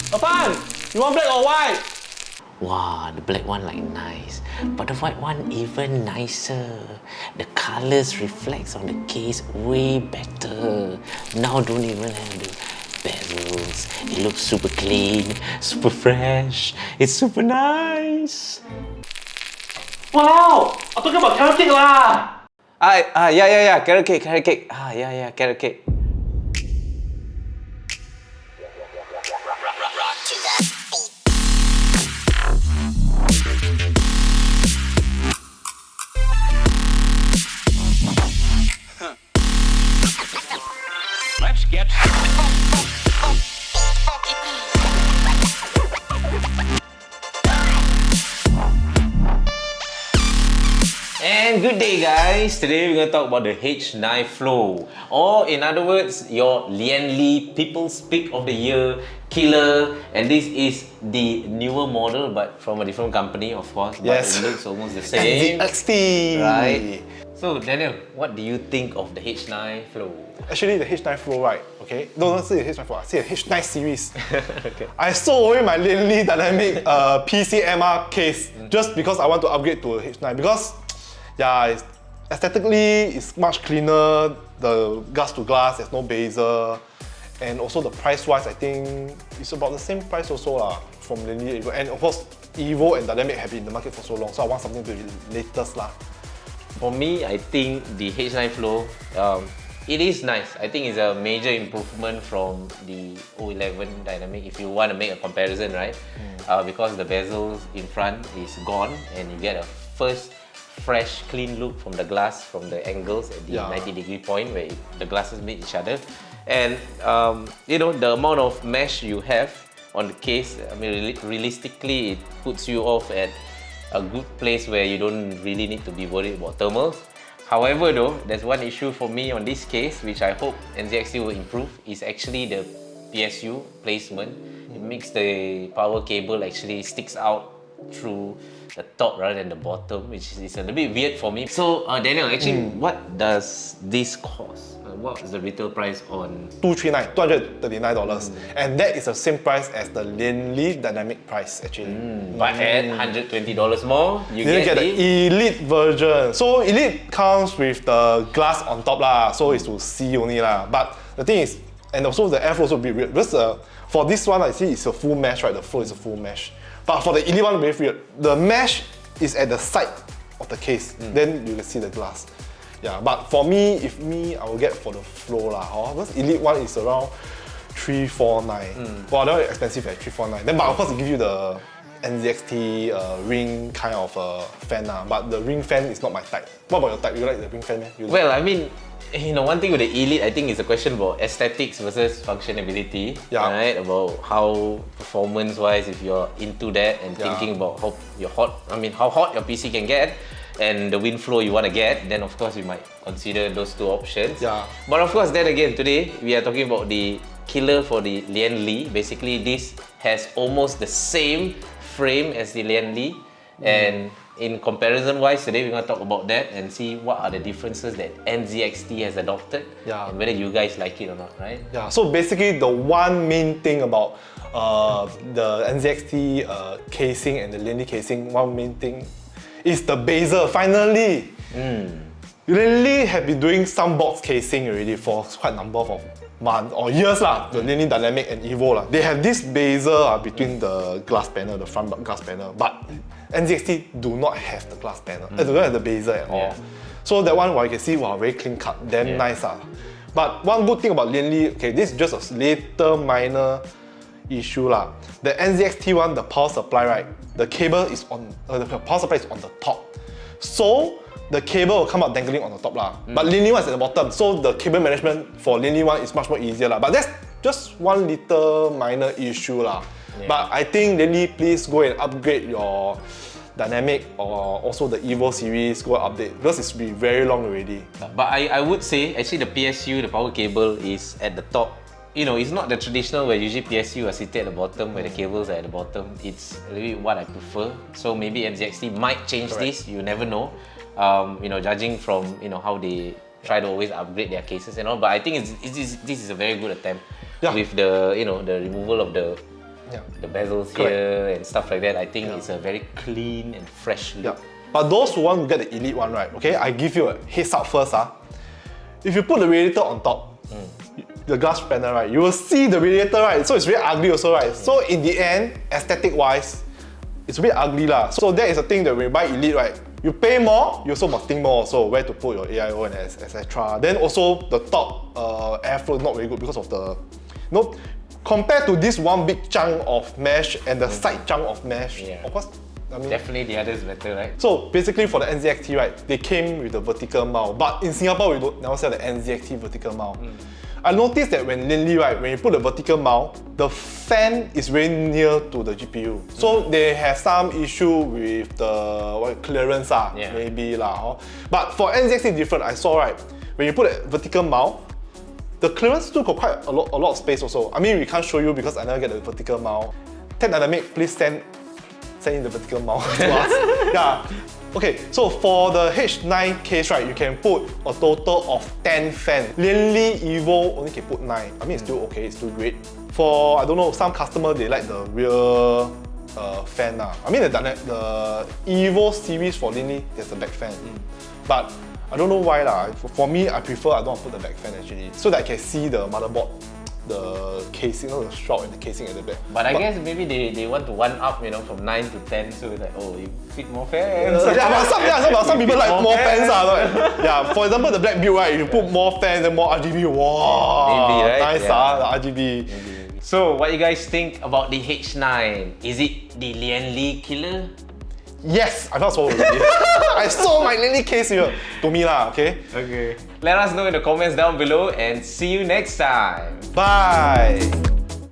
Apaan? You want black or white? Wow, the black one like nice, but the white one even nicer. The colors reflects on the case way better. Now don't even have the bezels. It looks super clean, super fresh. It's super nice. Wow! I'm talking about carrot cake lah! Yeah, carrot cake. Yeah, carrot cake. Let's get And good day guys, today we're going to talk about the H9 Flow, or in other words, your Lian Li People Speak of the Year killer. And this is the newer model but from a different company of course, but Yes. it looks almost the same. NZXT! Right? So Daniel, what do you think of the H9 Flow? Actually, the H9 Flow, right? Okay, don't say the H9 Flow, I say the H9 series. Okay. I sold away my Lian Li Dynamic PCMR case just because I want to upgrade to a H9 because yeah, aesthetically it's much cleaner. The glass to glass, there's no bezel, and also the price wise, I think it's about the same price also from Lian Li Evo. And of course, Evo and Dynamic have been in the market for so long, so I want something to be latest lah. For me, I think the H9 Flow, it is nice. I think it's a major improvement from the O11 Dynamic if you want to make a comparison, right? Because the bezels in front is gone and you get a first fresh, clean look from the glass, from the angles at the 90-degree point where the glasses meet each other. And you know, the amount of mesh you have on the case, I mean, realistically, it puts you off at a good place where you don't really need to be worried about thermals. However though, there's one issue for me on this case which I hope NZXT will improve, is actually the PSU placement. It makes the power cable actually sticks out through the top rather than the bottom, which is a little bit weird for me. So Daniel, actually what does this cost? What is the retail price on? $239, and that is the same price as the Lian Li Dynamic price actually. But at $120 more, you get the the Elite version. So Elite comes with the glass on top lah, so it's to see only lah. But the thing is, and also the airflow also be weird because for this one I see it's a full mesh, right? The flow is a full mesh. But for the Elite one, very weird. The mesh is at the side of the case. Then you can see the glass. Yeah, but for me, I will get for the flow lah. Because Elite one is around 349. Wow, that is expensive at 349. Then, but of course, it gives you the NZXT ring kind of fan lah. But the ring fan is not my type. What about your type? You like the ring fan, man? Well, I mean, you know, one thing with the Elite, I think it's a question about aesthetics versus functionality, right? About how performance-wise, if you're into that and thinking about how hot your PC can get, and the wind flow you want to get, then of course you might consider those two options. But of course, then again, today we are talking about the killer for the Lian Li. Basically, this has almost the same frame as the Lian Li, and in comparison-wise, today we're going to talk about that and see what are the differences that NZXT has adopted and whether you guys like it or not, right? Yeah, so basically the one main thing about the NZXT casing and the Lian Li casing, one main thing is the bezel, finally! Lian Li have been doing some box casing already for quite a number of months or years lah, the Lian Li Dynamic and Evo lah. They have this bezel between the glass panel, the front glass panel, but NZXT do not have the glass panel. They don't have the bezel at all. So that one, you can see, wow, very clean cut, damn nice lah. But one good thing about Lian Li, okay, this is just a later minor issue lah. The NZXT one, the power supply, right? The cable is on, the power supply is on the top. So the cable will come out dangling on the top lah. But Lian Li one is at the bottom, so the cable management for Lian Li one is much more easier lah. But that's just one little minor issue lah. But I think Lian Li, please go and upgrade your Dynamic or also the Evo series, go update because it's been very long already. But I would say actually the PSU, the power cable, is at the top. You know, it's not the traditional where usually PSU are seated at the bottom where the cables are at the bottom. It's really what I prefer. So maybe NZXT might change this, you never know. You know, judging from how they try to always upgrade their cases and all. But I think this is a very good attempt with the the removal of the the bezels here and stuff like that. I think it's a very clean and fresh look. Yeah. But those who want to get the elite one, right? Okay, I give you a heads up first. If you put the radiator on top, the glass panel, right, you will see the radiator, right? So it's very ugly also, right? So in the end, aesthetic-wise, it's a bit ugly lah. So that is the thing that when you buy elite, right? You pay more, you also must think more also where to put your AIO and etc. Then also the top airflow is not very good because of the, compared to this one big chunk of mesh and the side chunk of mesh, of course, I mean, definitely the other is better, right? So basically for the NZXT, right, they came with the vertical mount, but in Singapore we don't never sell the NZXT vertical mount. I noticed that when Lian, right, when you put the vertical mount, the fan is very near to the GPU. So they have some issue with the clearance, maybe lah. But for NZXT different, I saw, right, when you put a vertical mount, the clearance still got quite a lot of space also. I mean, we can't show you because I never get the vertical mount. Tech Dynamic, please send in the vertical mount to us. Yeah. Okay, so for the H9 case, right, you can put a total of 10 fans. Lian Evo only can put 9. I mean, it's still okay, it's still great. For, I don't know, some customer, they like the rear fan. I mean, the Evo series for Lian, there's a back fan. But I don't know why. For me, I prefer I don't want to put the back fan actually, so that I can see the motherboard, the casing, the shroud and the casing at the back. But I guess maybe they want to one up, from 9 to 10, so it's like, oh, you fit more fans. Some people like more fans. Yeah, for example, the black build, right, you put more fans and more RGB. Wow, maybe, right? Nice, the RGB. Maybe. So, what you guys think about the H9? Is it the Lian Li killer? Yes, I thought so already. I saw my Lian Li case here. To me lah, okay? Okay. Let us know in the comments down below and see you next time. Bye.